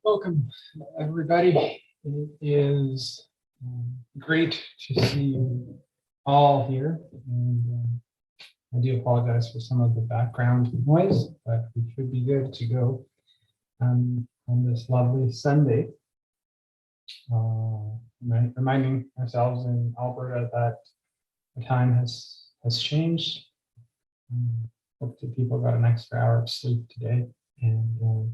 Welcome, everybody. It is great to see you all here. And I do apologize for some of the background noise, but we should be good to go on this lovely Sunday. Reminding ourselves in Alberta that the time has changed. Hope that people got an extra hour of sleep today. And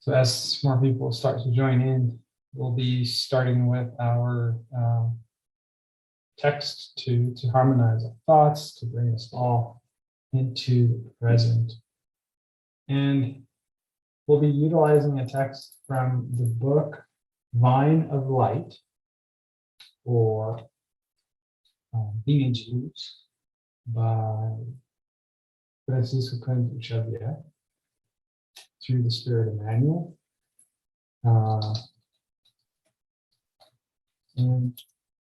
so as more people start to join in, we'll be starting with our text to harmonize our thoughts, to bring us all into the present. And we'll be utilizing a text from the book Vine of Light, or Untitled by Pathological Fear, through the Spirit Emmanuel. And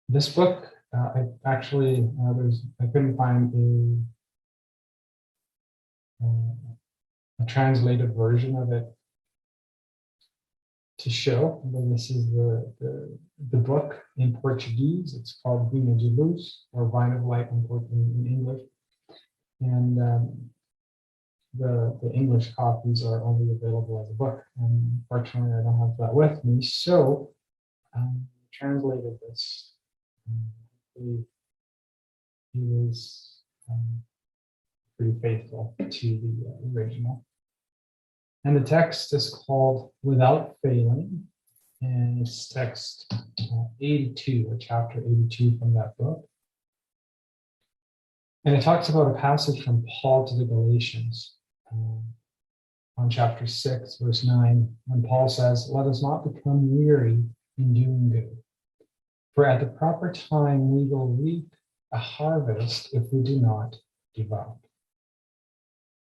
this book, I actually, I couldn't find a translated version of it to show, but this is the book in Portuguese. It's called Vinha de Luz, or Vine of Light in English. And the English copies are only available as a book. And fortunately, I don't have that with me. So translated this. He was pretty faithful to the original. And the text is called Without Failing, and it's text 82, or chapter 82 from that book. And it talks about a passage from Paul to the Galatians on chapter 6, verse 9, when Paul says, "Let us not become weary in doing good, for at the proper time we will reap a harvest if we do not give up."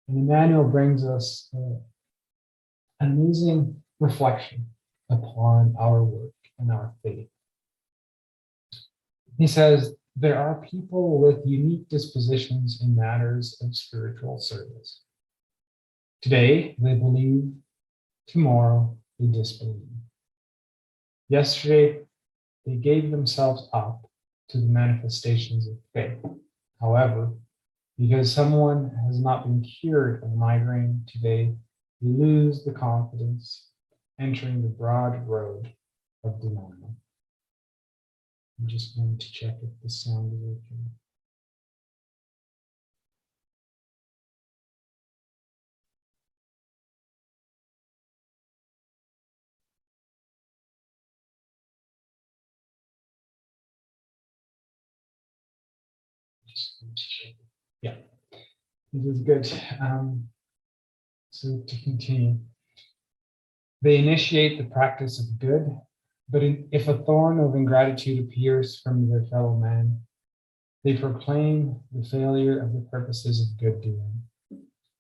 And Emmanuel brings us an amazing reflection upon our work and our faith. He says, there are people with unique dispositions in matters of spiritual service. Today, they believe. Tomorrow, they disbelieve. Yesterday, they gave themselves up to the manifestations of faith. However, because someone has not been cured of migraine today, they lose the confidence, entering the broad road of denial. I'm just going to check if the sound is okay. Just going to check. Yeah, this is good. So to continue, they initiate the practice of good, but if a thorn of ingratitude appears from their fellow man, they proclaim the failure of the purposes of good doing.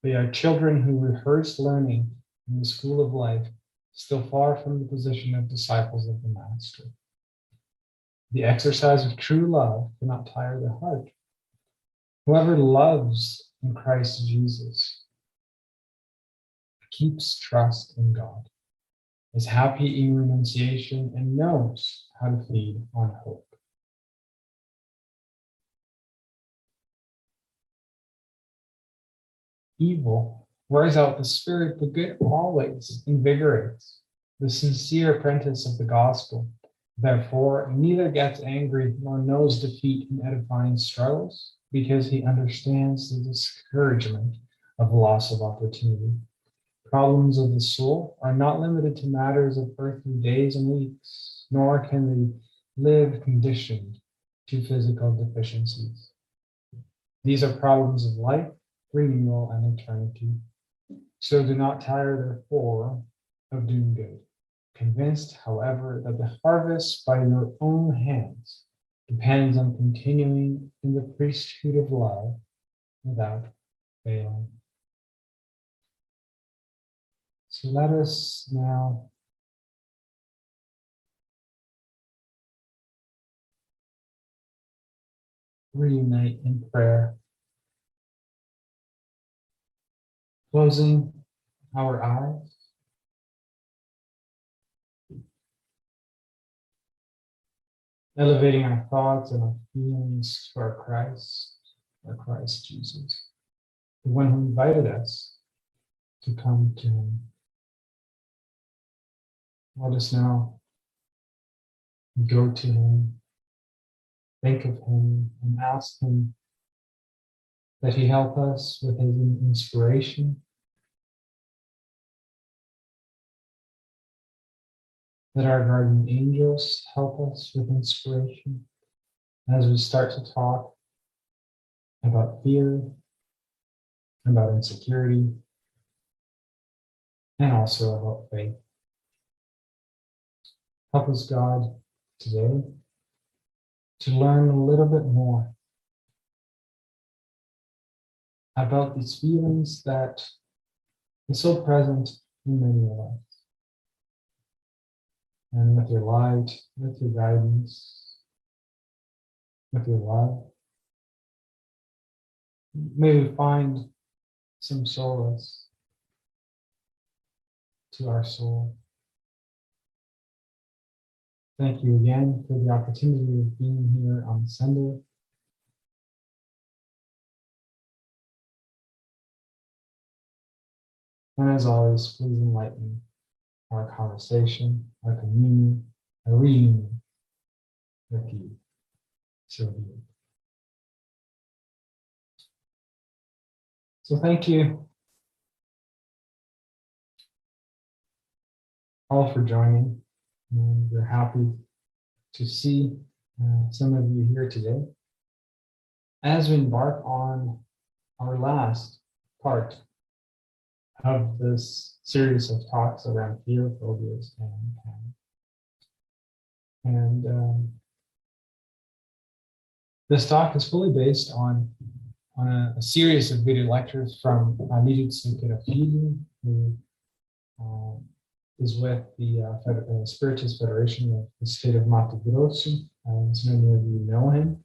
They are children who rehearse learning in the school of life, still far from the position of disciples of the Master. The exercise of true love cannot tire the heart. Whoever loves in Christ Jesus keeps trust in God, is happy in renunciation, and knows how to feed on hope. Evil wears out the spirit, but good always invigorates. The sincere apprentice of the gospel, therefore, neither gets angry nor knows defeat in edifying struggles, because he understands the discouragement of loss of opportunity. Problems of the soul are not limited to matters of earthly days and weeks, nor can they live conditioned to physical deficiencies. These are problems of life, renewal, and eternity. So do not tire, therefore, of doing good, convinced, however, that the harvest by your own hands depends on continuing in the priesthood of love without failing. So let us now reunite in prayer, closing our eyes, elevating our thoughts and our feelings to our Christ Jesus, the one who invited us to come to him. Let us now go to him, think of him, and ask him that he help us with his inspiration, that our guardian angels help us with inspiration as we start to talk about fear, about insecurity, and also about faith. Help us, God, today to learn a little bit more about these feelings that are so present in many of us. And with your light, with your guidance, with your love, may we find some solace to our soul. Thank you again for the opportunity of being here on Sunday. And as always, please enlighten our conversation, our communion, our reunion with you. So be it. So thank you all for joining. And we're happy to see some of you here today as we embark on our last part of this series of talks around fear, phobias, and panic. And this talk is fully based on a series of video lectures from Nijitsu Kirafidi, who is with the Spiritist Federation of the state of Mato Grosso. As many of you know him.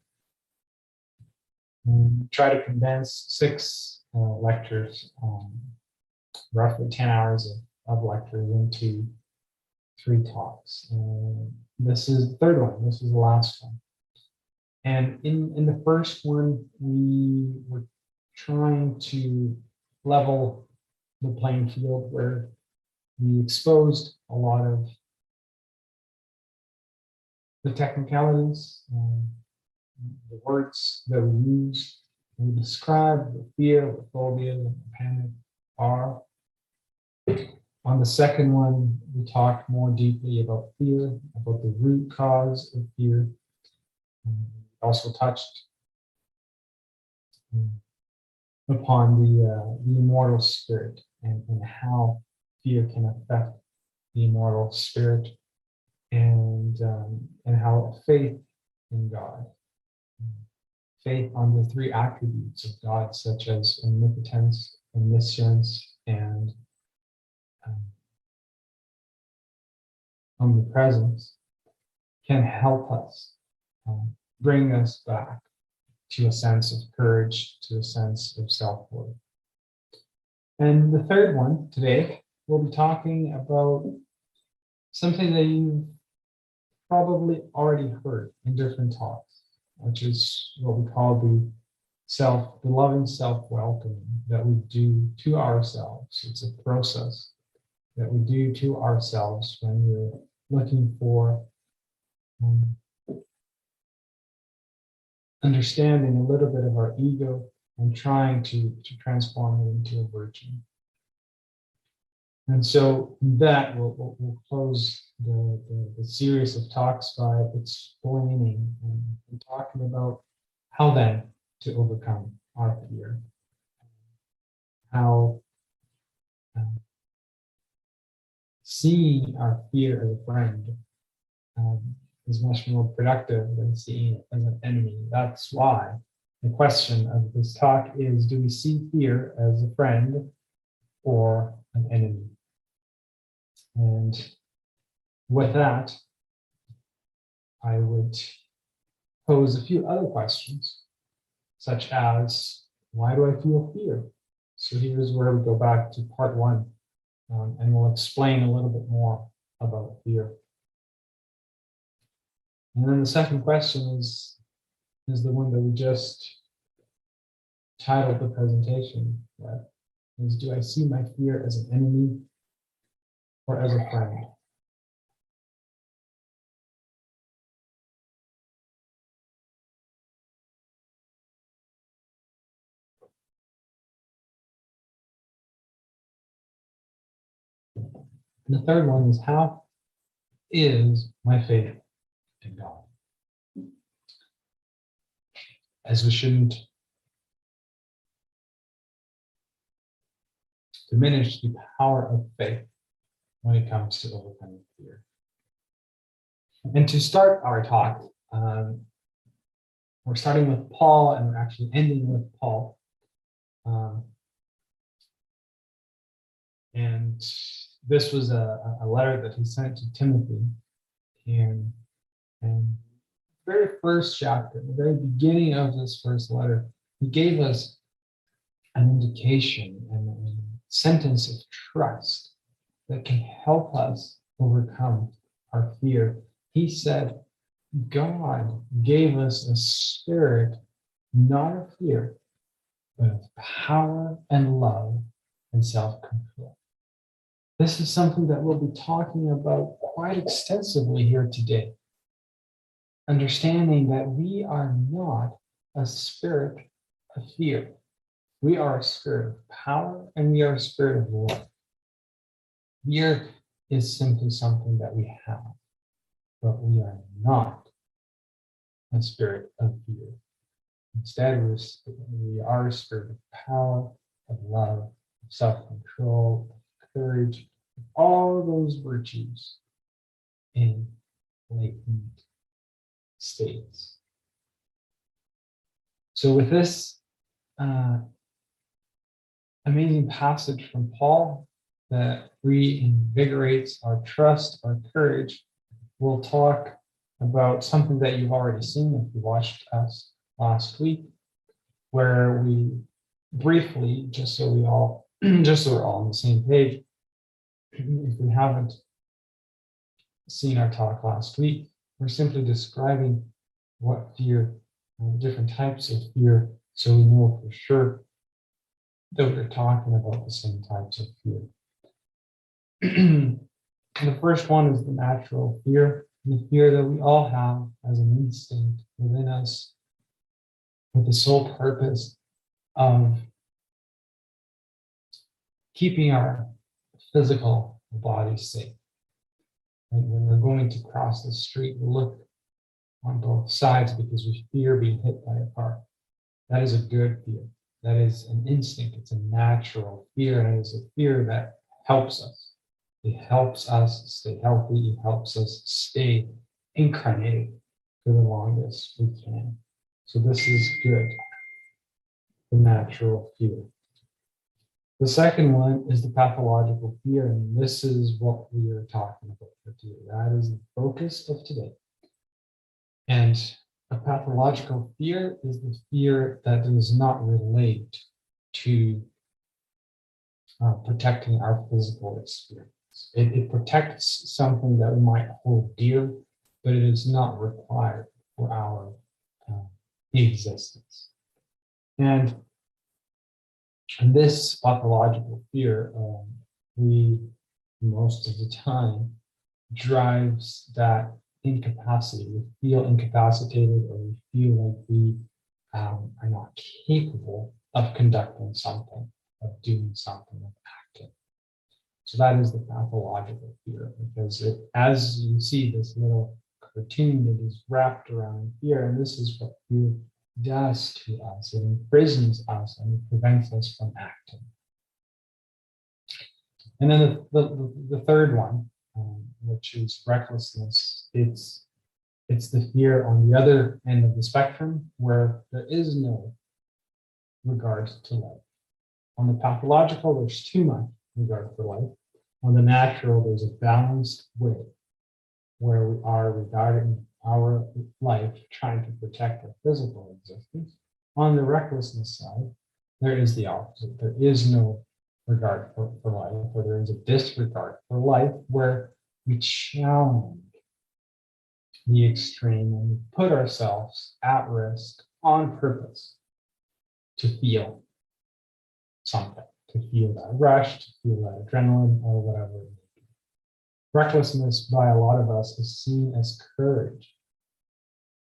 And try to condense 6 lectures, roughly 10 hours of lectures into 3 talks. And this is the third one. This is the last one. And in the first one, we were trying to level the playing field where we exposed a lot of the technicalities, the words that we use. We describe what fear, what phobia, and panic are. On the second one, we talked more deeply about fear, about the root cause of fear. Also touched upon the immortal spirit and how fear can affect the immortal spirit, and how faith in God, faith on the 3 attributes of God, such as omnipotence, omniscience, and omnipresence, can help us bring us back to a sense of courage, to a sense of self-worth. And the third one today, we'll be talking about something that you've probably already heard in different talks, which is what we call the loving self-welcoming that we do to ourselves. It's a process that we do to ourselves when we're looking for understanding a little bit of our ego and trying to transform it into a virtue. And so that we'll close the series of talks by explaining and talking about how then to overcome our fear, how seeing our fear as a friend is much more productive than seeing it as an enemy. That's why the question of this talk is, do we see fear as a friend or an enemy? And with that, I would pose a few other questions such as, why do I feel fear? So here's where we go back to part one, and we'll explain a little bit more about fear. And then the second question is the one that we just titled the presentation, that is, do I see my fear as an enemy or as a friend? And the third one is, how is my faith in God? As we shouldn't diminish the power of faith when it comes to overcoming fear. And to start our talk, we're starting with Paul, and we're actually ending with Paul. And this was a letter that he sent to Timothy. And very first chapter, the very beginning of this first letter, he gave us an indication and a sentence of trust that can help us overcome our fear. He said, God gave us a spirit, not of fear, but of power and love and self-control. This is something that we'll be talking about quite extensively here today. Understanding that we are not a spirit of fear. We are a spirit of power, and we are a spirit of love. Fear is simply something that we have, but we are not a spirit of fear. Instead, we are a spirit of power, of love, of self-control, of courage, all those virtues in latent states. So with this amazing passage from Paul that reinvigorates our trust, our courage, we'll talk about something that you've already seen if you watched us last week, where we briefly, just so we're all on the same page, if we haven't seen our talk last week, we're simply describing what fear, the different types of fear, so we know for sure that we're talking about the same types of fear. The first one is the natural fear, the fear that we all have as an instinct within us, with the sole purpose of keeping our physical body safe. And when we're going to cross the street, we look on both sides because we fear being hit by a car. That is a good fear. That is an instinct. It's a natural fear, and it is a fear that helps us. It helps us stay healthy. It helps us stay incarnated for the longest we can. So this is good, the natural fear. The second one is the pathological fear, and this is what we are talking about for today. That is the focus of today. And a pathological fear is the fear that does not relate to protecting our physical experience. It protects something that we might hold dear, but it is not required for our existence. And this pathological fear, we most of the time drives that incapacity. We feel incapacitated, or we feel like we are not capable of conducting something, of doing something, of acting. So that is the pathological fear, because as you see this little cartoon, it is wrapped around fear, and this is what fear does to us. It imprisons us and it prevents us from acting. And then the third one, which is recklessness, it's the fear on the other end of the spectrum, where there is no regard to life. On the pathological, there's too much regard for life. On the natural, there's a balanced way where we are regarding our life, trying to protect our physical existence, On the recklessness side, there is the opposite. There is no regard for life, or there is a disregard for life where we challenge the extreme and we put ourselves at risk on purpose to feel something, to feel that rush, to feel that adrenaline, or whatever. Recklessness by a lot of us is seen as courage,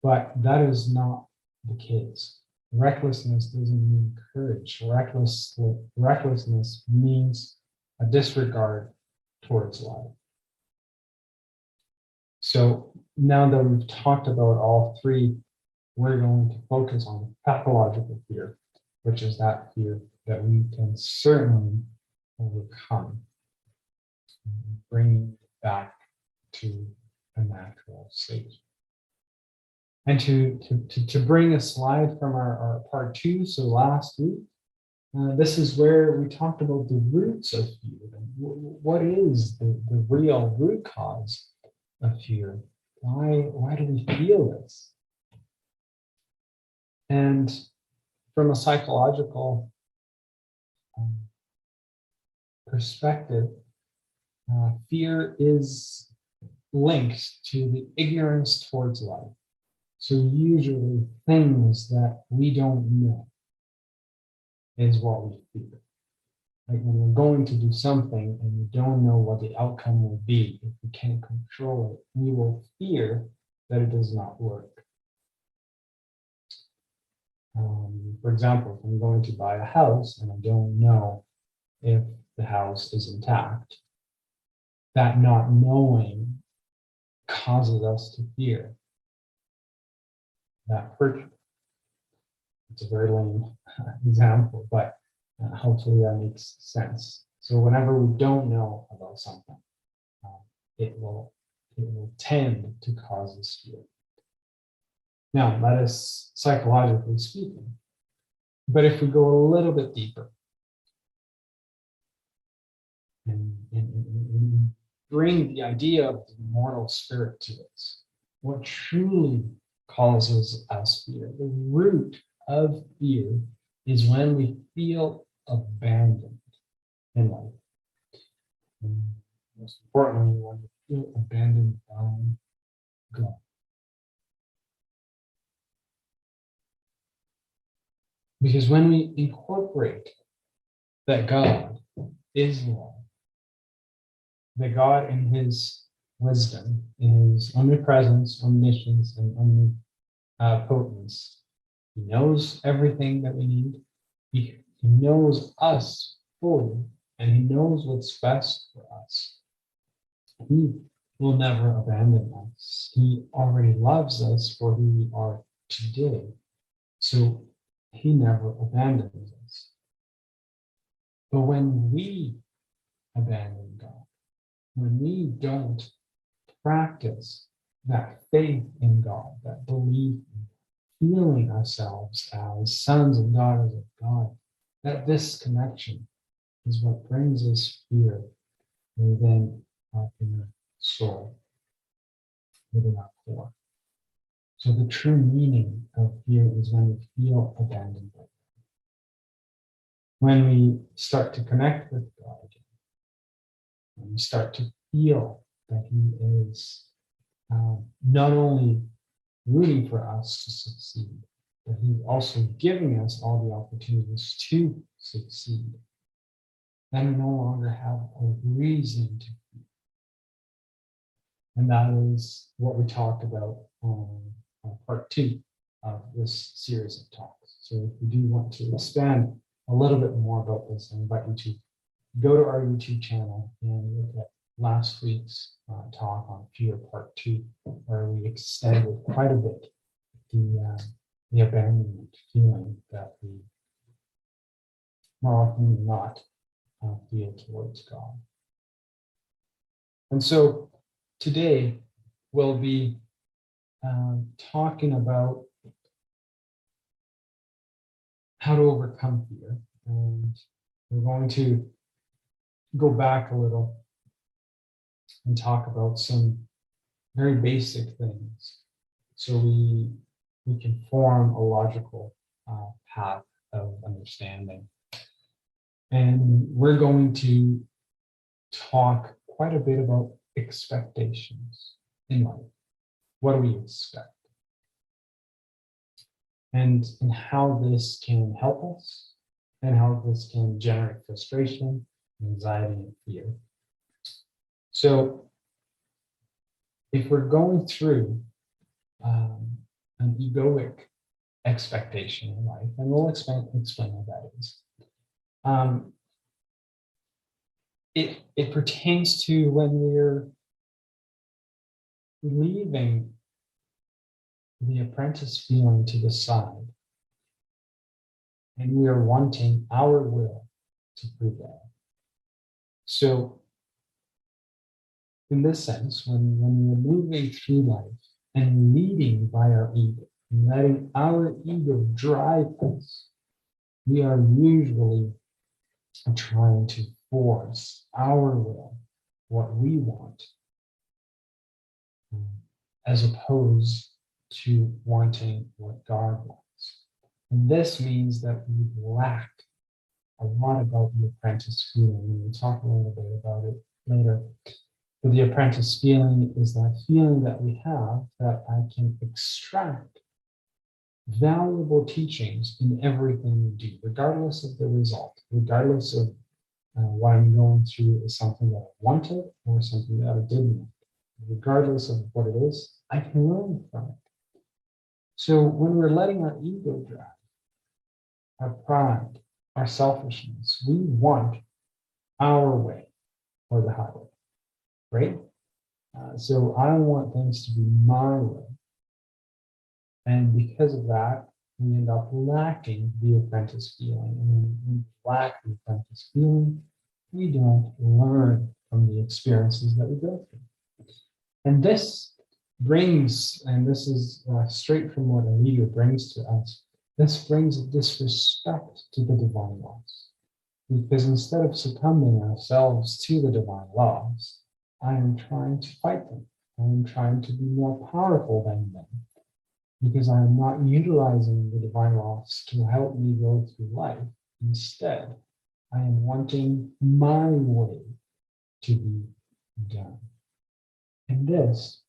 but that is not the case. Recklessness doesn't mean courage. Recklessness means a disregard towards life. So now that we've talked about all three, we're going to focus on pathological fear, which is that fear that we can certainly overcome, bringing it back to a natural state. And to bring a slide from our part two, so last week, this is where we talked about the roots of fear. What is the real root cause of fear? Why do we feel this? And from a psychological perspective, fear is linked to the ignorance towards life. So usually things that we don't know is what we fear. Like when we're going to do something and we don't know what the outcome will be, if we can't control it, we will fear that it does not work. For example, if I'm going to buy a house and I don't know if the house is intact, that not knowing causes us to fear that purchase. It's a very lame example, but hopefully that makes sense. So whenever we don't know about something, it will tend to cause us fear. Now, that is psychologically speaking. But if we go a little bit deeper and bring the idea of the immortal spirit to us, what truly causes us fear, the root of fear is when we feel abandoned in life. And most importantly, when we feel abandoned by God. Because when we incorporate that God is love, that God in his wisdom, in his omnipresence, omniscience, and omnipotence, he knows everything that we need. He knows us fully, and he knows what's best for us. He will never abandon us. He already loves us for who we are today. So he never abandons us. But when we abandon God, when we don't practice that faith in God, that belief in feeling ourselves as sons and daughters of God, that disconnection is what brings us fear within our inner soul, within our core. So the true meaning of fear is when we feel abandoned by God. When we start to connect with God again, when we start to feel that he is not only rooting for us to succeed, but he's also giving us all the opportunities to succeed, then we no longer have a reason to fear. And that is what we talked about on part two of this series of talks. So if you do want to expand a little bit more about this, I invite you to go to our YouTube channel and look at last week's talk on fear part two, where we extended quite a bit the abandonment feeling that we more often than not feel towards God. And so today we'll be talking about how to overcome fear. And we're going to go back a little and talk about some very basic things so we can form a logical path of understanding. And we're going to talk quite a bit about expectations in life. What do we expect? And how this can help us, and how this can generate frustration, anxiety, and fear. So if we're going through an egoic expectation in life, and we'll explain what that is. It pertains to when we're leaving the apprentice feeling to the side, and we are wanting our will to prevail. So in this sense, when we're moving through life and leading by our ego, and letting our ego drive us, we are usually trying to force our will, what we want, as opposed to wanting what God wants. And this means that we lack a lot about the apprentice feeling, and we'll talk a little bit about it later. But the apprentice feeling is that feeling that we have that I can extract valuable teachings in everything we do, regardless of the result, regardless of what I'm going through is something that I wanted or something that I didn't want. Regardless of what it is, I can learn from it. So when we're letting our ego drive, our pride, our selfishness, we want our way or the highway, right? So I want things to be my way. And because of that, we end up lacking the apprentice feeling. And when we lack the apprentice feeling, we don't learn from the experiences that we go through. And this brings, and this is straight from what a leader brings to us, this brings a disrespect to the divine laws. Because instead of succumbing ourselves to the divine laws, I am trying to fight them. I am trying to be more powerful than them. Because I am not utilizing the divine laws to help me go through life. Instead, I am wanting my way to be done. And this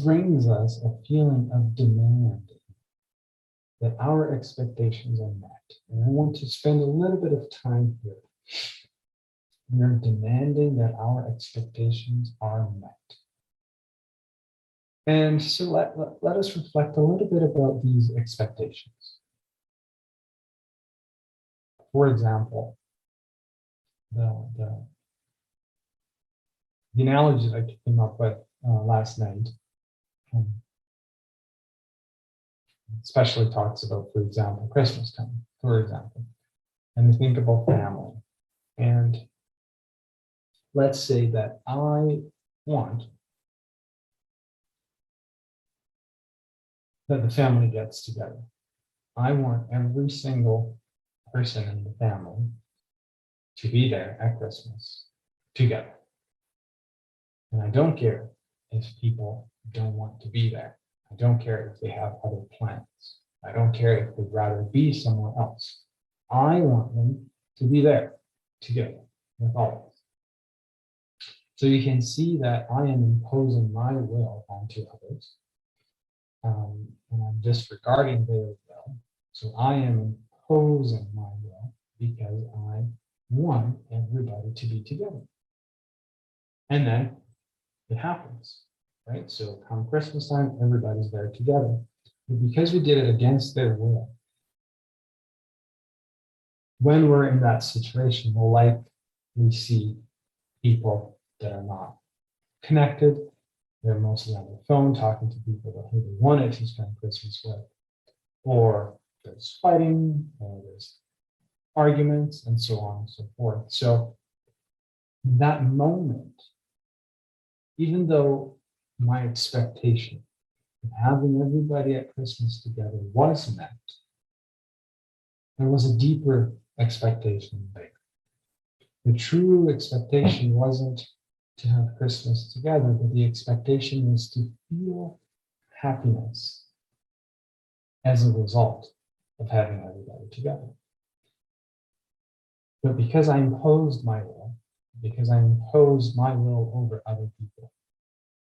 brings us a feeling of demand, that our expectations are met. And I want to spend a little bit of time here. We are demanding that our expectations are met. And so let us reflect a little bit about these expectations. For example, the analogy that I came up with last night especially talks about, for example, Christmas time, for example, and we think about family. And let's say that I want that the family gets together. I want every single person in the family to be there at Christmas together. And I don't care if people don't want to be there. I don't care if they have other plans. I don't care if they'd rather be somewhere else. I want them to be there together with all of us. So you can see that I am imposing my will onto others. And I'm disregarding their will. So I am imposing my will because I want everybody to be together. And then it happens, right? So come Christmas time, everybody's there together. But because we did it against their will, when we're in that situation, we'll likely see people that are not connected. They're mostly on their phone talking to people who they wanted to spend Christmas with. Or there's fighting, or there's arguments, and so on and so forth. So in that moment, even though my expectation of having everybody at Christmas together was met, there was a deeper expectation there. The true expectation wasn't to have Christmas together, but the expectation is to feel happiness as a result of having everybody together. But because I imposed my will, over other people,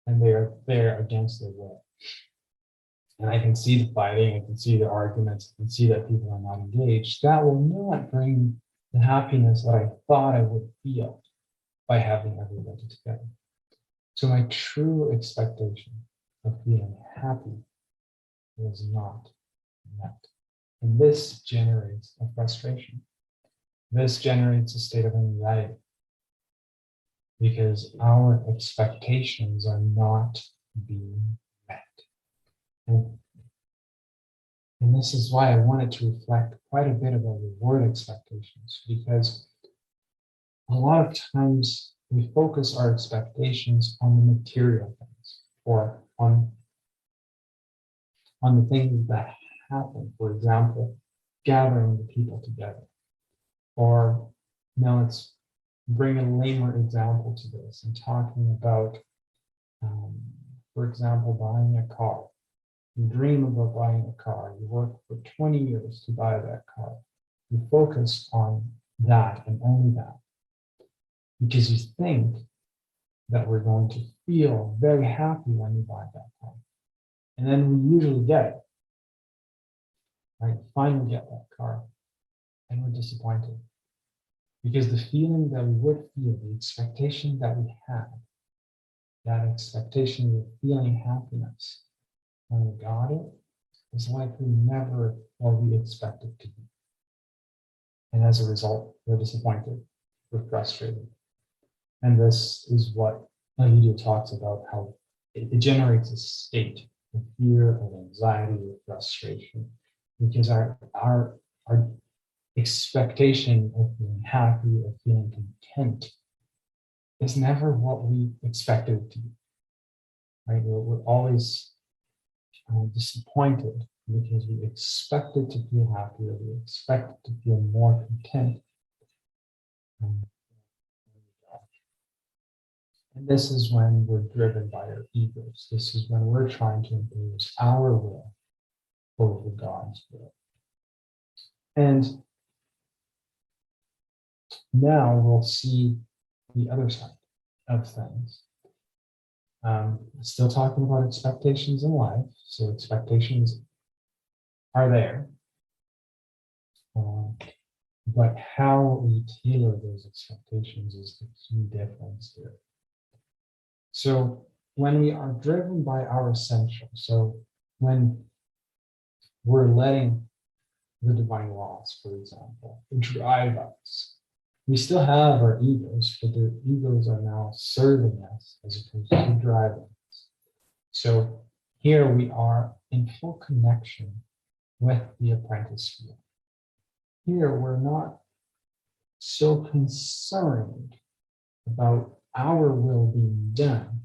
and they are there against their will, and I can see the fighting, I can see the arguments, I can see that people are not engaged, that will not bring the happiness that I thought I would feel by having everybody together. So my true expectation of feeling happy was not met. And this generates a frustration. This generates a state of anxiety because our expectations are not being met. And this is why I wanted to reflect quite a bit about the word expectations, because a lot of times we focus our expectations on the material things or on the things that happen. For example, gathering the people together. Or now let's bring a lamer example to this and talking about, for example, buying a car. You dream about buying a car. You work for 20 years to buy that car. You focus on that and only that because you think that we're going to feel very happy when you buy that car. And then we usually get it, right? Finally get that car and we're disappointed because the feeling that we would feel, the expectation that we had, that expectation of feeling happiness when we got it is likely never what we expected to be. And as a result, we're disappointed, we're frustrated. And this is what my video talks about, how it generates a state of fear, of anxiety, of frustration, because our expectation of being happy, of feeling content, is never what we expected it to be. Right? We're always disappointed because we expected to feel happier, we expected to feel more content. And this is when we're driven by our egos. This is when we're trying to impose our will over God's will. And now we'll see the other side of things. Still talking about expectations in life. So expectations are there. But how we tailor those expectations is the key difference here. So when we are driven by our essential, so when we're letting the divine laws, for example, drive us, we still have our egos, but the egos are now serving us as opposed to driving us. So here we are in full connection with the apprentice field. Here we're not so concerned about our will being done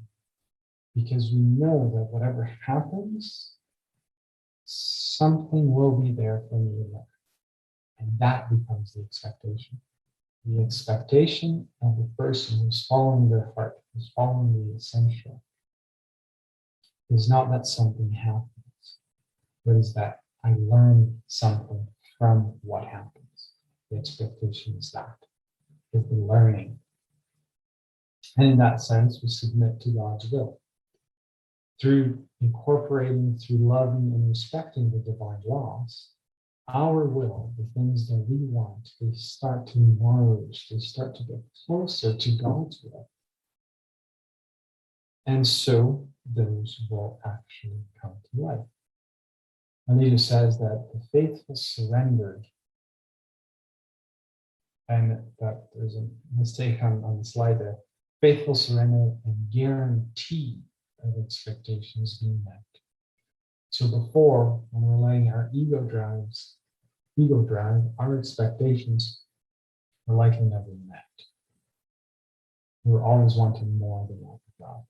because we know that whatever happens, something will be there for me to learn. And that becomes the expectation. The expectation of the person who's following their heart, who's following the essential, is not that something happens, but is that I learn something from what happens. The expectation is that, is the learning. And in that sense, we submit to God's will. Through incorporating, through loving and respecting the divine laws, our will, the things that we want, they start to merge, they start to get closer to God's will. And so those will actually come to life. Anita says that the faithful surrendered, and that there's a mistake on the slide there, faithful surrender and guarantee of expectations being met. So before, when we're letting our ego drive, our expectations are likely never met. We're always wanting more than that of God.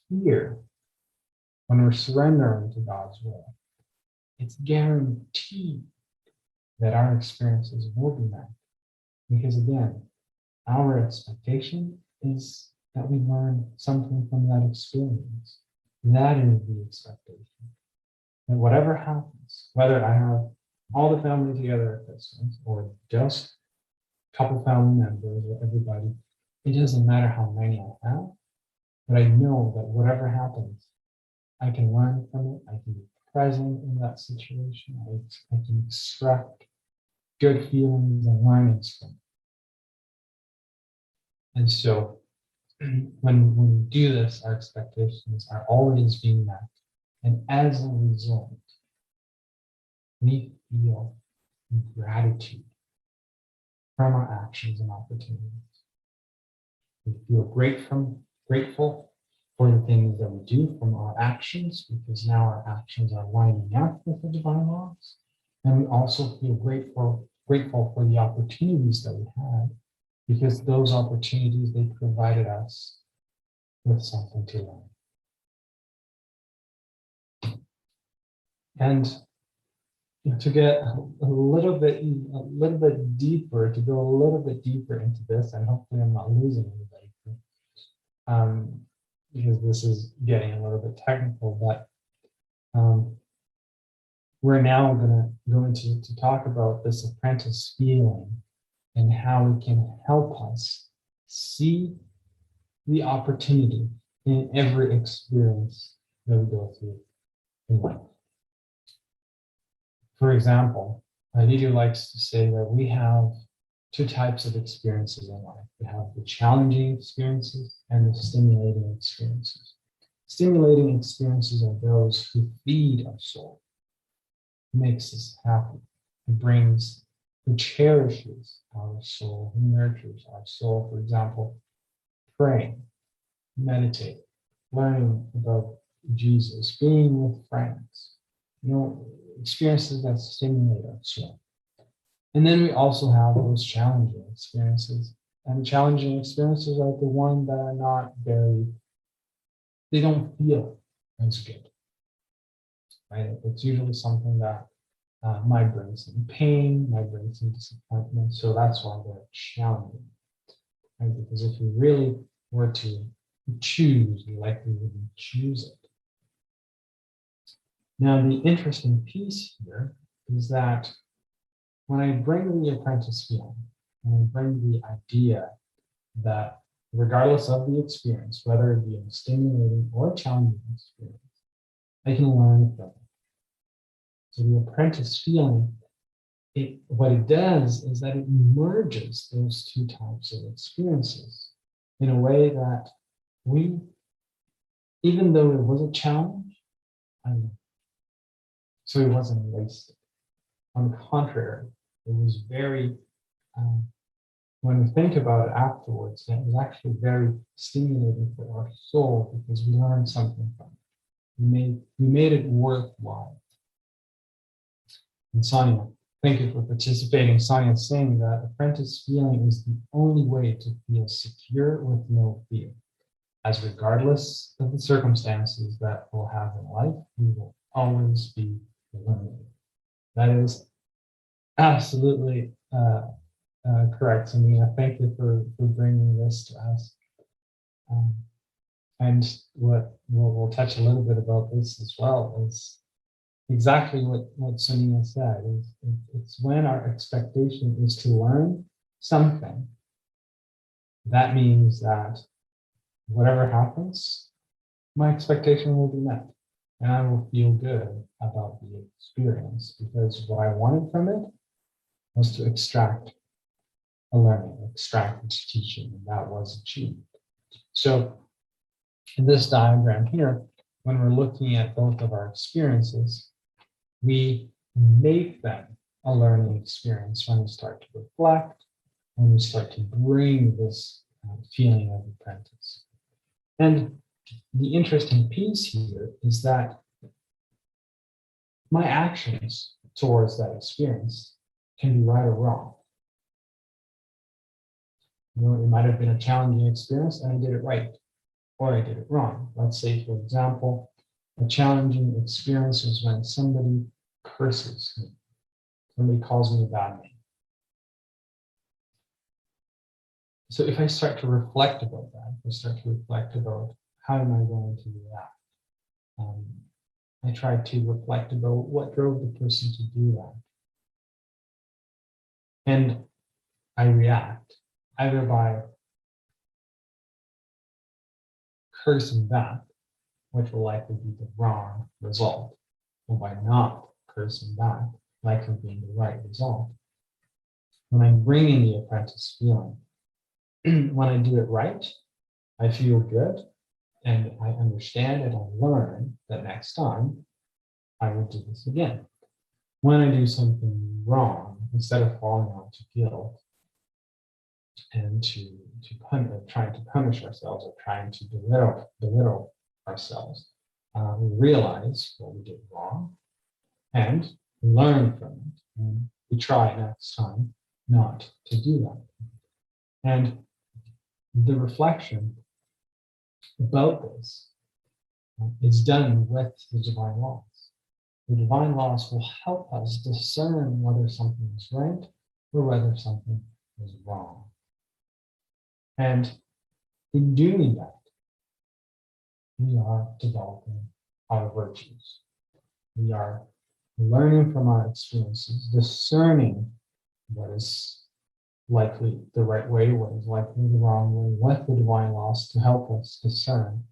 Here, when we're surrendering to God's will, it's guaranteed that our experiences will be met. Because again, our expectation is that we learn something from that experience. That is the expectation. And whatever happens, whether I have all the family together at Christmas or just a couple family members or everybody, it doesn't matter how many I have, but I know that whatever happens, I can learn from it. I can be present in that situation. I can extract good feelings and learnings from it. And so when we do this, our expectations are always being met. And as a result, we feel gratitude from our actions and opportunities. We feel grateful for the things that we do from our actions, because now our actions are lining up with the divine laws. And we also feel grateful for the opportunities that we had, because those opportunities, they provided us with something to learn. And to get a little bit deeper, to go a little bit deeper into this, and hopefully I'm not losing anybody, because this is getting a little bit technical, but we're now going to go into to talk about this apprentice feeling and how it can help us see the opportunity in every experience that we go through in life. For example, Lydia likes to say that we have two types of experiences in life. We have the challenging experiences and the stimulating experiences. Stimulating experiences are those who feed our soul, makes us happy, who cherishes our soul, who nurtures our soul. For example, praying, meditate, learning about Jesus, being with friends, experiences that stimulate our soul. And then we also have those challenging experiences. And challenging experiences are the ones that are not they don't feel as good, right? It's usually something that might bring some pain, might bring some disappointment. So that's why they're challenging, right? Because if you really were to choose, you likely wouldn't choose it. Now, the interesting piece here is that when I bring the apprentice feeling, when I bring the idea that regardless of the experience, whether it be a stimulating or a challenging experience, I can learn from it. So the apprentice feeling, what it does is that it merges those two types of experiences in a way that even though it was a challenge, I learned. So it wasn't wasted. On the contrary, it was very, when we think about it afterwards, it was actually very stimulating for our soul, because we learned something from it. We made it worthwhile. And Sonia, thank you for participating. Sonia is saying that apprentice feeling is the only way to feel secure with no fear, as regardless of the circumstances that we'll have in life, we will always be eliminated. That is absolutely correct, Sonia. Thank you for bringing this to us. And what we'll touch a little bit about this as well is exactly what Sonia said. It's when our expectation is to learn something, that means that whatever happens, my expectation will be met. And I will feel good about the experience, because what I wanted from it was to extract a learning, extract its teaching, and that was achieved. So in this diagram here, when we're looking at both of our experiences, we make them a learning experience when we start to reflect, when we start to bring this feeling of apprentice. And the interesting piece here is that my actions towards that experience can be right or wrong. It might have been a challenging experience and I did it right, or I did it wrong. Let's say, for example, a challenging experience is when somebody curses me, somebody calls me a bad name. So if I start to reflect about that, if I start to reflect about how am I going to react, I try to reflect about what drove the person to do that. And I react either by cursing back, which will likely be the wrong result, or by not cursing back, likely being the right result. When I bring in the apprentice feeling, when I do it right, I feel good and I understand and I learn that next time I will do this again. When I do something wrong, instead of falling onto guilt and trying to punish ourselves or trying to belittle ourselves, we realize what we did wrong and learn from it. And we try next time not to do that. And the reflection about this is done with the divine laws. The divine laws will help us discern whether something is right or whether something is wrong. And in doing that, we are developing our virtues. We are learning from our experiences, discerning what is likely the right way, what is likely the wrong way, with the divine laws to help us discern.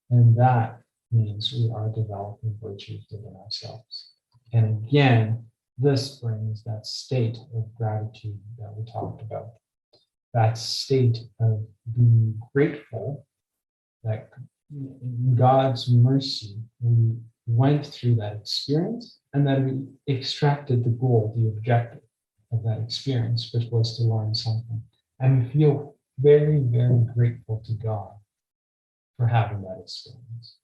And that means we are developing virtues within ourselves. And again, this brings that state of gratitude that we talked about. That state of being grateful that in God's mercy, we went through that experience and that we extracted the goal, the objective of that experience, which was to learn something. And we feel very, very grateful to God for having that experience,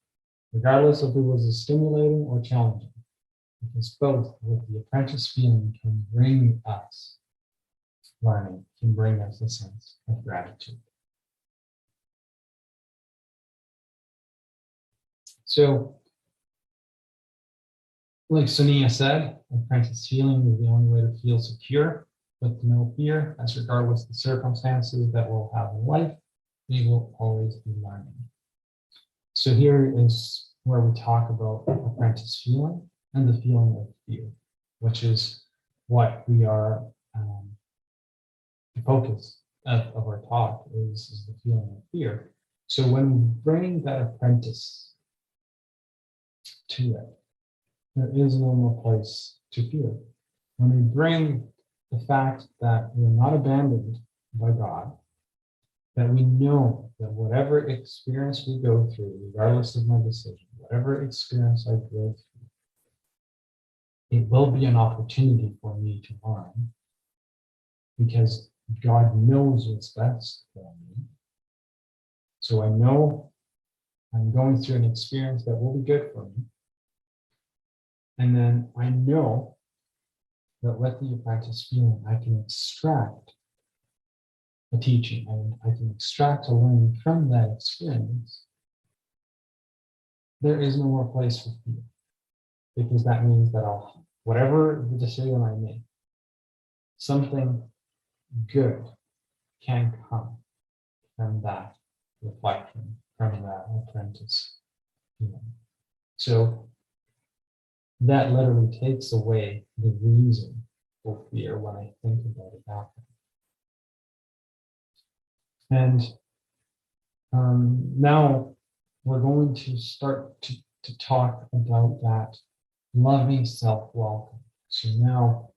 regardless if it was stimulating or challenging, because both with the apprentice feeling can bring us learning, can bring us a sense of gratitude. So, like Sonia said, apprentice feeling is the only way to feel secure with no fear, as regardless of the circumstances that we'll have in life, we will always be learning. So here is where we talk about apprentice feeling and the feeling of fear, which is what we are, the focus of our talk is the feeling of fear. So when we bring that apprentice to it, there is no more place to fear. When we bring the fact that we're not abandoned by God, that we know that whatever experience we go through, regardless of my decision, whatever experience I go through, it will be an opportunity for me to learn because God knows what's best for me. So I know I'm going through an experience that will be good for me. And then I know that with the apprentice feeling, I can extract a teaching and I can extract a learning from that experience. There is no more place for fear, because that means that whatever the decision I make, something good can come from that reflection, from that apprentice feeling. So that literally takes away the reason for fear when I think about it that way. And now we're going to start to talk about that loving self-welcome. So now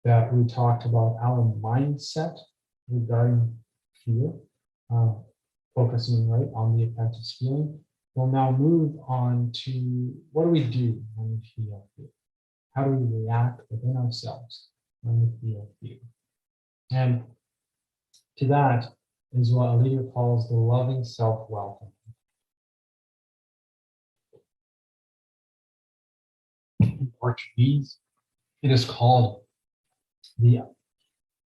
that we talked about our mindset regarding fear, focusing right on the apprentice feeling, we'll now move on to what do we do when we feel fear? How do we react within ourselves when we feel fear? And to that is what a leader calls the loving self-welcome. In Portuguese, it is called the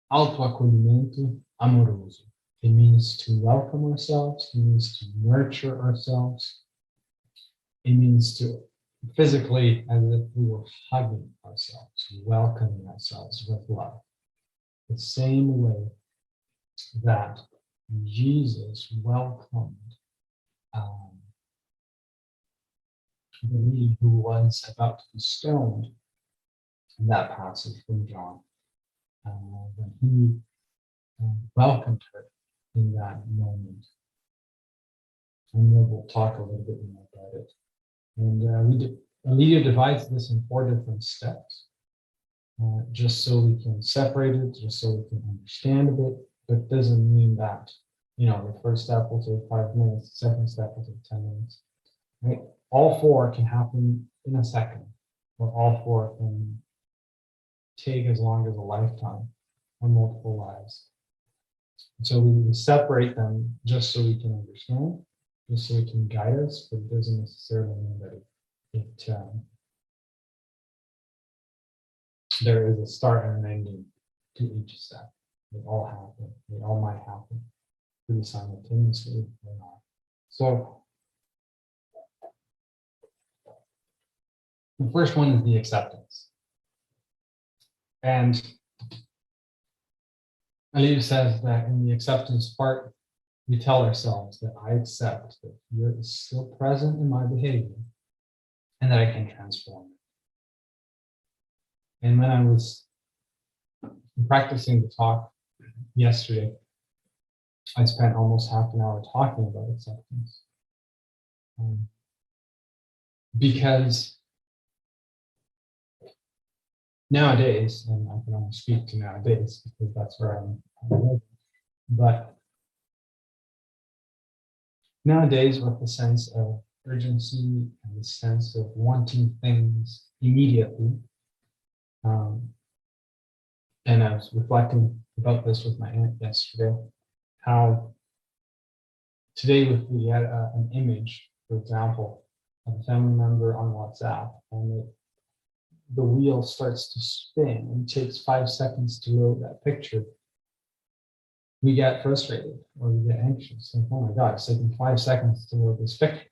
autoacolhimento amoroso. It means to welcome ourselves, it means to nurture ourselves, it means to physically, as if we were hugging ourselves, welcoming ourselves with love. The same way that Jesus welcomed the lady who was about to be stoned in that passage from John, when he welcomed her in that moment. And we'll talk a little bit more about it. And Amelia divides this in 4 different steps, just so we can separate it, just so we can understand a bit. But it doesn't mean that, the first step will take 5 minutes, the second step will take 10 minutes. Right? All 4 can happen in a second, or all 4 can take as long as a lifetime or multiple lives. So we separate them just so we can understand, just so it can guide us, but it doesn't necessarily mean that there is a start and an ending to each step. They all happen. They all might happen pretty simultaneously or not. So the first one is the acceptance. And Aliyu says that in the acceptance part, we tell ourselves that I accept that fear is still present in my behavior and that I can transform it. And when I was practicing the talk yesterday, I spent almost half an hour talking about acceptance. Because nowadays, and I can only speak to nowadays because that's where I'm living, but nowadays, with the sense of urgency and the sense of wanting things immediately, and I was reflecting about this with my aunt yesterday, how today if we had an image, for example, of a family member on WhatsApp, and the wheel starts to spin and it takes 5 seconds to load that picture, we get frustrated or we get anxious. Like, oh my God, it's taking 5 seconds to load this picture.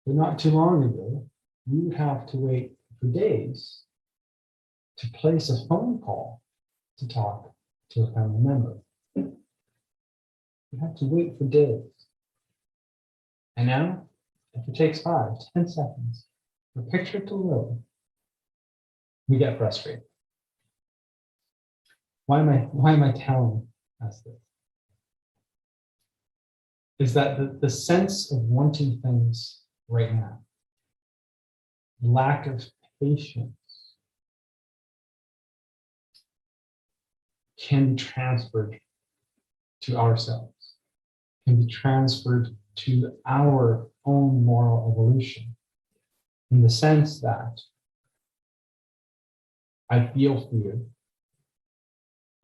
But not too long ago, you would have to wait for days to place a phone call to talk to a family member. You have to wait for days. And now, if it takes 5, 10 seconds for a picture to load, we get frustrated. Why am I telling us this? Is that the sense of wanting things right now, lack of patience, can be transferred to ourselves, can be transferred to our own moral evolution, in the sense that I feel fear,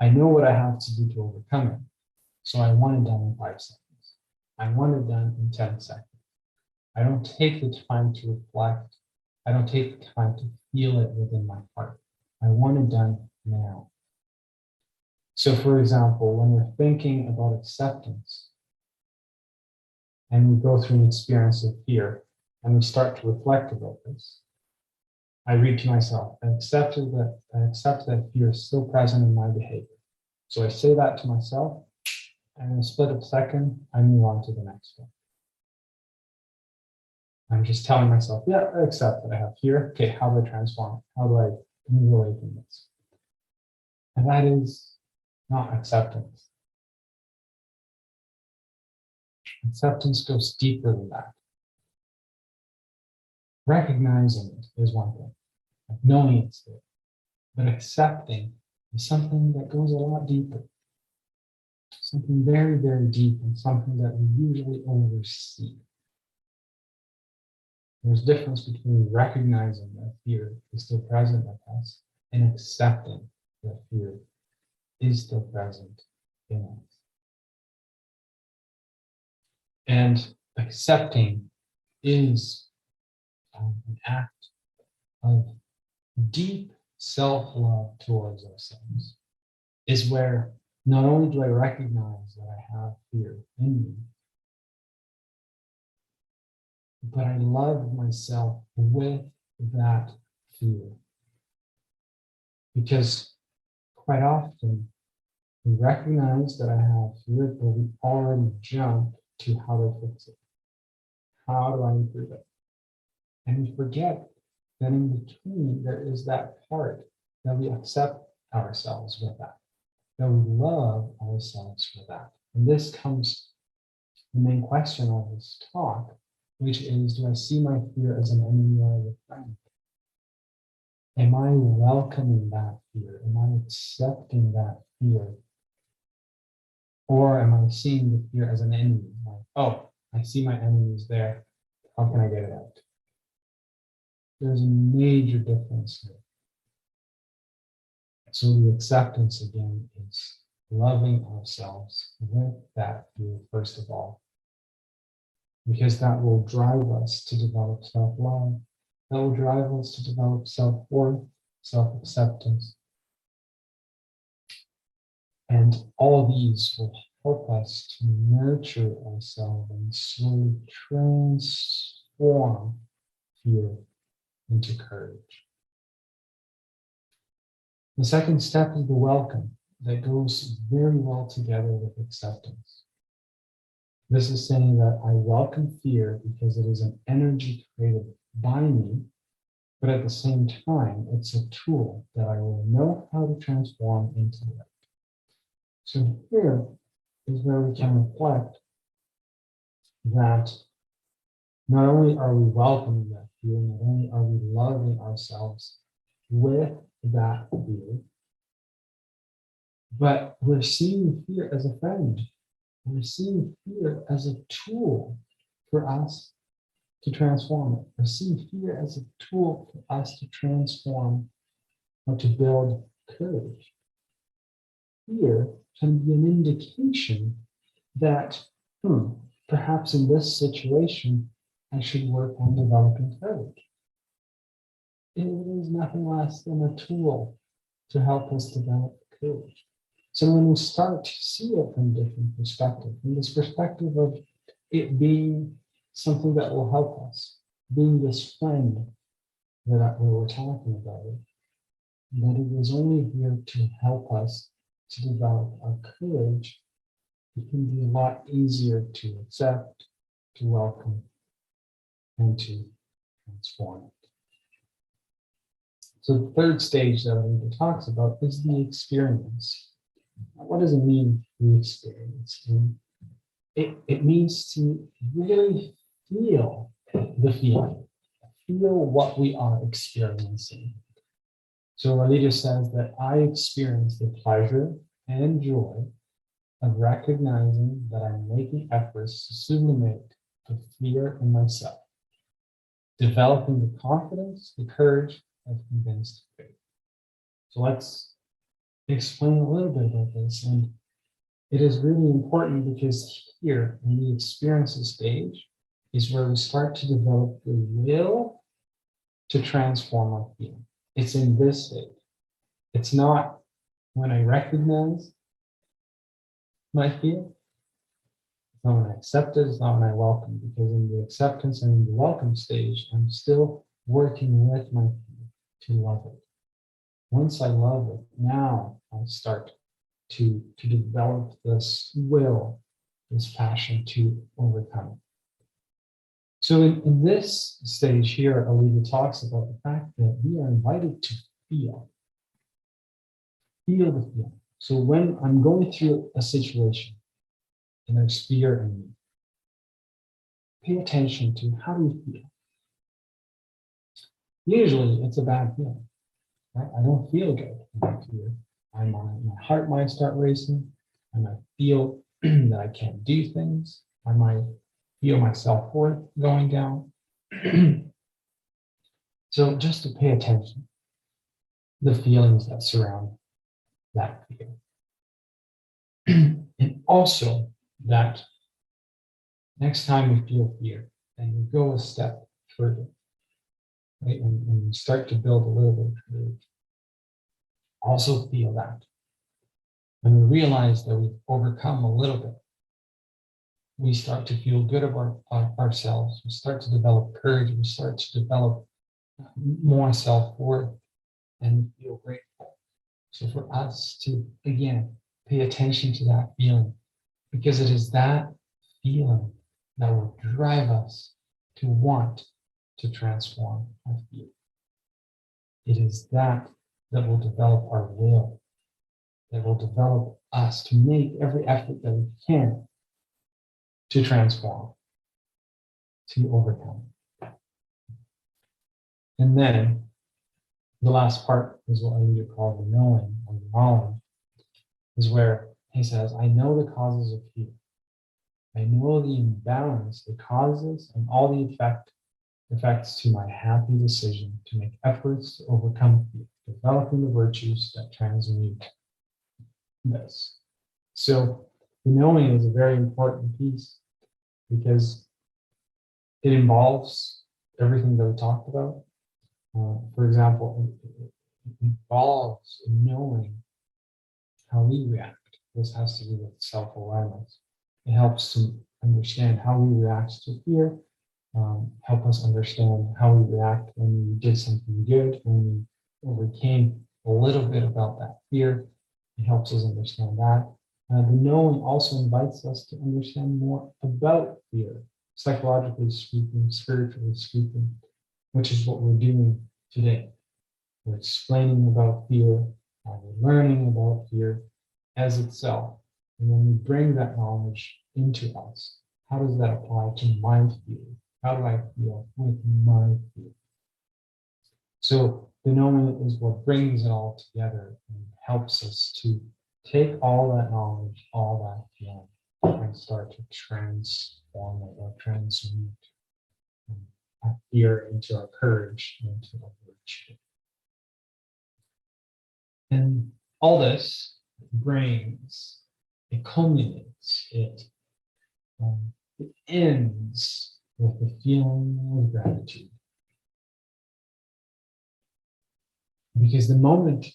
I know what I have to do to overcome it, so I want it done in 5 seconds. I want it done in 10 seconds. I don't take the time to reflect. I don't take the time to feel it within my heart. I want it done now. So for example, when we're thinking about acceptance and we go through an experience of fear and we start to reflect about this, I read to myself, I accept that fear is still present in my behavior. So I say that to myself, and in a split of a second, I move on to the next one. I'm just telling myself, yeah, I accept that I have fear. Okay, how do I transform it? How do I move away from this? And that is not acceptance. Acceptance goes deeper than that. Recognizing it is one thing, like knowing it's there, but accepting is something that goes a lot deeper. Something very, very deep, and something that we usually oversee. There's a difference between recognizing that fear is still present with us and accepting that fear is still present in us. And accepting is an act of deep self-love towards ourselves. Is where not only do I recognize that I have fear in me, but I love myself with that fear. Because quite often, We recognize that I have fear, but we already jump to how to fix it. How do I improve it? And we forget that in between there is that part that we accept ourselves with that we love ourselves for that. And this comes the main question of this talk, which is, do I see my fear as an enemy or a friend? Am I welcoming that fear? Am I accepting that fear? Or am I seeing the fear as an enemy? Like, oh, I see my enemies there. How can I get it out? There's a major difference here. So the acceptance again is loving ourselves with that fear, first of all, because that will drive us to develop self-love. That will drive us to develop self-worth, self-acceptance. And all these will help us to nurture ourselves and slowly transform fear into courage. The second step is the welcome that goes very well together with acceptance. This is saying that I welcome fear because it is an energy created by me, but at the same time, it's a tool that I will know how to transform into light. So here is where we can reflect that not only are we welcoming that fear, not only are we loving ourselves with that fear, but we're seeing fear as a friend. We're seeing fear as a tool for us to transform it. We're seeing fear as a tool for us to transform or to build courage. Fear can be an indication that perhaps in this situation, I should work on developing courage. It is nothing less than a tool to help us develop courage. So when we start to see it from a different perspective, from this perspective of it being something that will help us, being this friend that we were talking about, that it is only here to help us to develop our courage, it can be a lot easier to accept, to welcome, and to transform it. So the third stage that Alida talks about is the experience. What does it mean, the experience? It means to really feel the feeling, feel what we are experiencing. So Alida says that I experience the pleasure and joy of recognizing that I'm making efforts to sublimate the fear in myself, developing the confidence, the courage of convinced faith. So let's explain a little bit about this. And it is really important because here in the experiences stage is where we start to develop the will to transform our feeling. It's in this stage. It's not when I recognize my fear. It's not when I accept it. It's not when I welcome, because in the acceptance and in the welcome stage, I'm still working with my fear to love it. Once I love it, now I start to develop this will, this passion to overcome it. So in this stage here, Alida talks about the fact that we are invited to feel the feeling. So when I'm going through a situation and there's fear in me, pay attention to how do we feel. Usually it's a bad feeling, right? I don't feel good when I fear. My heart might start racing. I might feel that I can't do things. I might feel my self-worth going down. So just to pay attention, the feelings that surround that fear. And also that next time we feel fear, then we go a step further, right? And start to build a little bit of courage. Also feel that. When we realize that we've overcome a little bit, we start to feel good about ourselves. We start to develop courage. We start to develop more self-worth and feel grateful. So for us to, again, pay attention to that feeling, because it is that feeling that will drive us to want to transform our fear. It is that will develop our will, that will develop us to make every effort that we can to transform, to overcome. And then the last part is what I would call the knowing or the knowledge, is where he says, I know the causes of fear. I know the imbalance it causes and all the effects to my happy decision to make efforts to overcome fear, developing the virtues that transmute this. So the knowing is a very important piece because it involves everything that we talked about. For example, it involves knowing how we react. This has to do with self-awareness. It helps to understand how we react to fear, help us understand how we react when we did something good, when we overcame a little bit about that fear. It helps us understand that. The knowing also invites us to understand more about fear, psychologically speaking, spiritually speaking, which is what we're doing today. We're explaining about fear, we're learning about fear as itself. And when we bring that knowledge into us, how does that apply to my fear? How do I feel with my fear? So the knowing is what brings it all together and helps us to take all that knowledge, all that feeling, and start to transform it or transmute our fear into our courage, into our virtue. And all this brings, it culminates, it ends with the feeling of gratitude. Because the moment,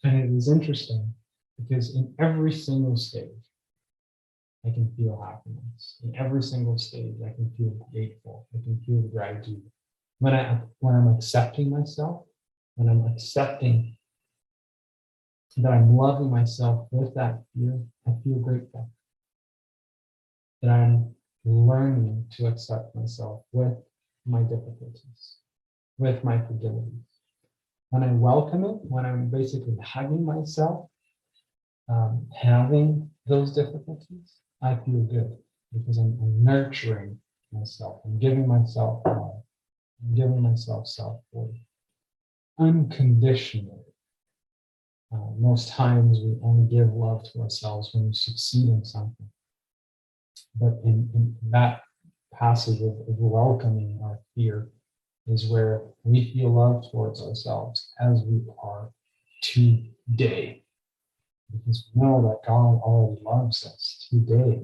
and it is interesting, because in every single stage, I can feel happiness. In every single stage, I can feel grateful. I can feel gratitude. When I'm accepting myself, when I'm accepting that I'm loving myself with that fear, I feel grateful. That I'm learning to accept myself with my difficulties, with my fragilities. When I welcome it, when I'm basically hugging myself, having those difficulties, I feel good because I'm nurturing myself. I'm giving myself love. I'm giving myself self-worth unconditionally. Most times we only give love to ourselves when we succeed in something. But in that passage of welcoming our fear is where we feel love towards ourselves as we are today. Because we know that God already loves us today.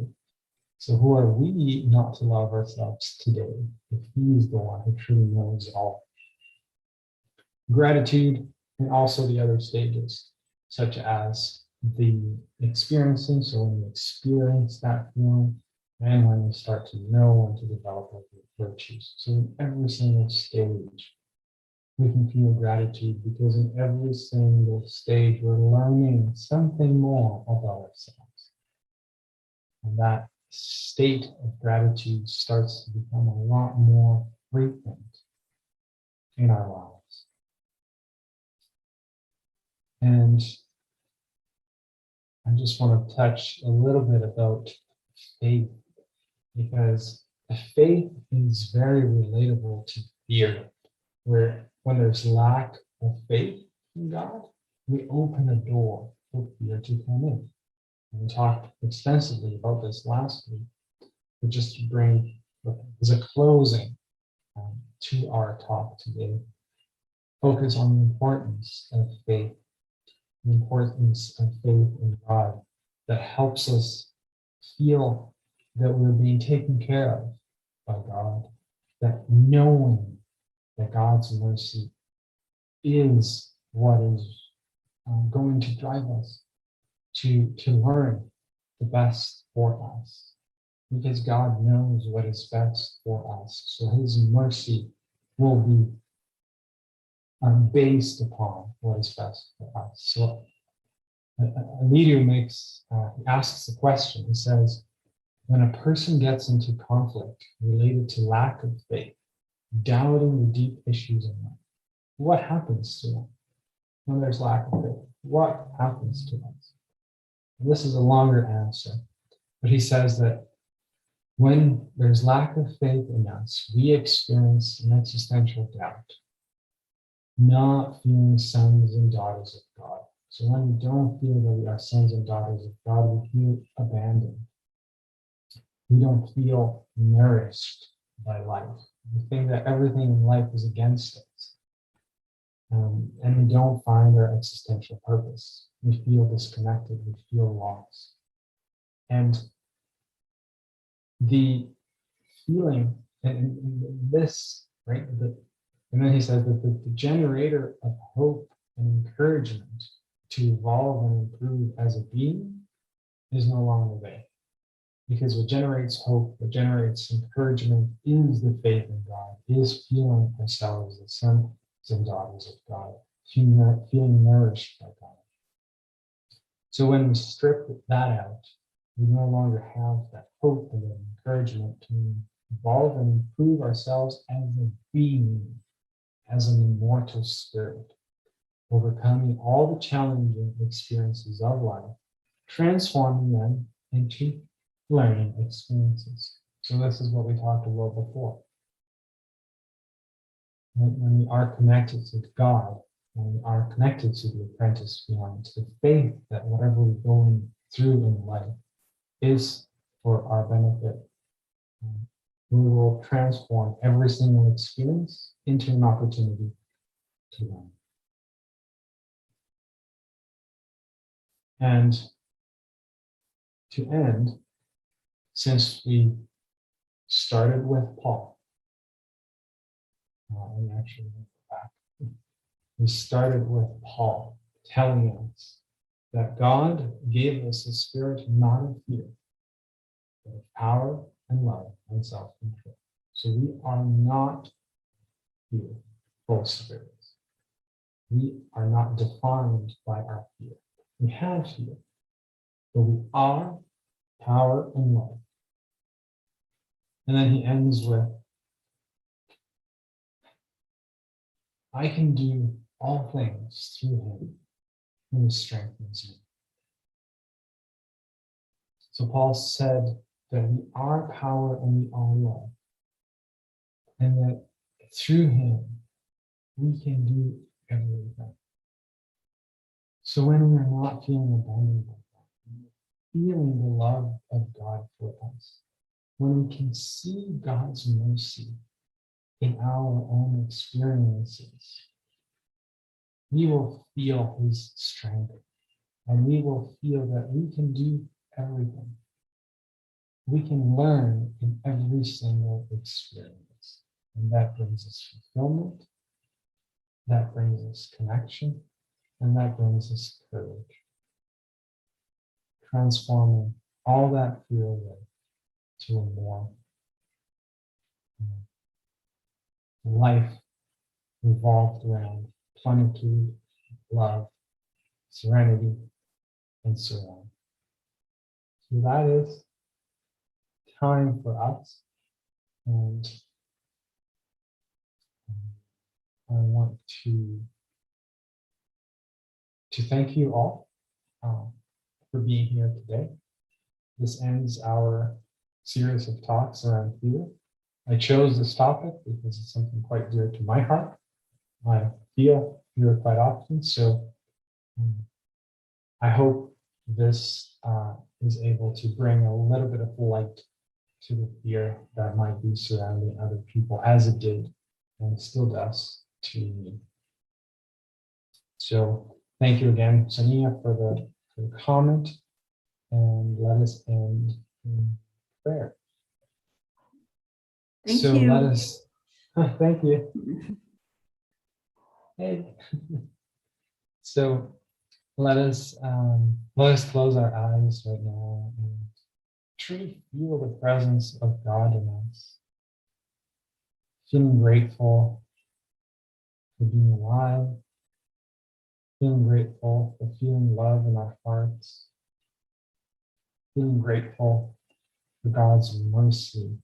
So who are we not to love ourselves today if He's the one who truly knows it all? Gratitude and also the other stages, such as the experiencing, so when we experience that feeling, and when we start to know and to develop our virtues. So in every single stage, we can feel gratitude because in every single stage, we're learning something more about ourselves. And that state of gratitude starts to become a lot more frequent in our lives. And I just want to touch a little bit about faith, because faith is very relatable to fear, where when there's lack of faith in God, we open a door for fear to come in. And we talked extensively about this last week, but just to bring as a closing to our talk today, focus on the importance of faith, the importance of faith in God that helps us feel that we're being taken care of by God, that knowing that God's mercy is what is going to drive us to learn the best for us, because God knows what is best for us. So His mercy will be based upon what is best for us. So a leader asks a question. He says, when a person gets into conflict related to lack of faith, doubting the deep issues in life, what happens to them? When there's lack of faith, what happens to us? And this is a longer answer, but he says that when there's lack of faith in us, we experience an existential doubt, not feeling sons and daughters of God. So when we don't feel that we are sons and daughters of God, we feel abandoned. We don't feel nourished by life. We think that everything in life is against us. And we don't find our existential purpose. We feel disconnected. We feel lost. And the feeling, and this, right? And then he says that the generator of hope and encouragement to evolve and improve as a being is no longer there. Because what generates hope, what generates encouragement is the faith in God, is feeling ourselves as sons and daughters of God, feeling nourished by God. So when we strip that out, we no longer have that hope and that encouragement to evolve and improve ourselves as a being, as an immortal spirit, overcoming all the challenging experiences of life, transforming them into learning experiences. So this is what we talked about before. When we are connected to God, when we are connected to the apprentice beyond, to the faith that whatever we're going through in life is for our benefit, we will transform every single experience into an opportunity to learn. And to end, since we started with Paul, we actually went back. We started with Paul telling us that God gave us a spirit not of fear, but of power and love and self-control. So we are not fearful spirits. We are not defined by our fear. We have fear, but we are power and love. And then he ends with, I can do all things through him who strengthens me. So Paul said that we are power and we are love. And that through him, we can do everything. So when we're not feeling abandoned by God, feeling the love of God for us, when we can see God's mercy in our own experiences, we will feel his strength and we will feel that we can do everything. We can learn in every single experience. And that brings us fulfillment, that brings us connection, and that brings us courage. Transforming all that fear away to a more life revolved around plenitude, love, serenity, and surrender. So that is time for us. And I want to thank you all for being here today. This ends our series of talks around fear. I chose this topic because it's something quite dear to my heart. I feel fear quite often, so I hope this is able to bring a little bit of light to the fear that might be surrounding other people, as it did and still does to me. So thank you again, Sonia, for the comment, and let us end in prayer. Thank so you. Let us, thank you. Hey. So let us close our eyes right now and truly feel the presence of God in us. Feeling grateful for being alive, feeling grateful for feeling love in our hearts, feeling grateful for God's mercy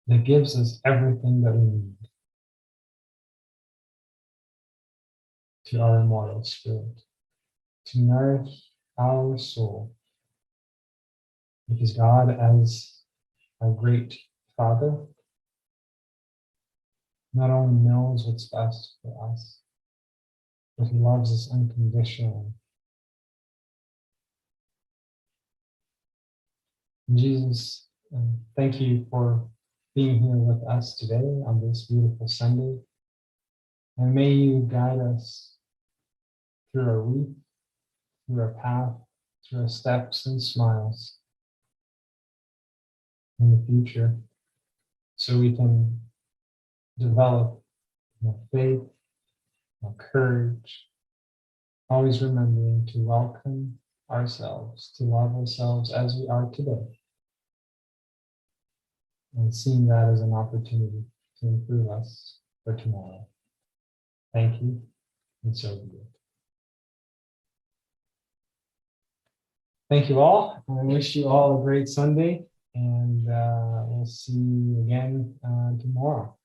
that gives us everything that we need to our immortal spirit, to nourish our soul. Because God, as our great Father, not only knows what's best for us, but He loves us unconditionally. And Jesus, thank you for being here with us today on this beautiful Sunday. And may you guide us through our week, through our path, through our steps and smiles in the future, so we can develop more faith, more courage, always remembering to welcome ourselves, to love ourselves as we are today, and seeing that as an opportunity to improve us for tomorrow. Thank you, and so be it. Thank you all. I wish you all a great Sunday, and we'll see you again tomorrow.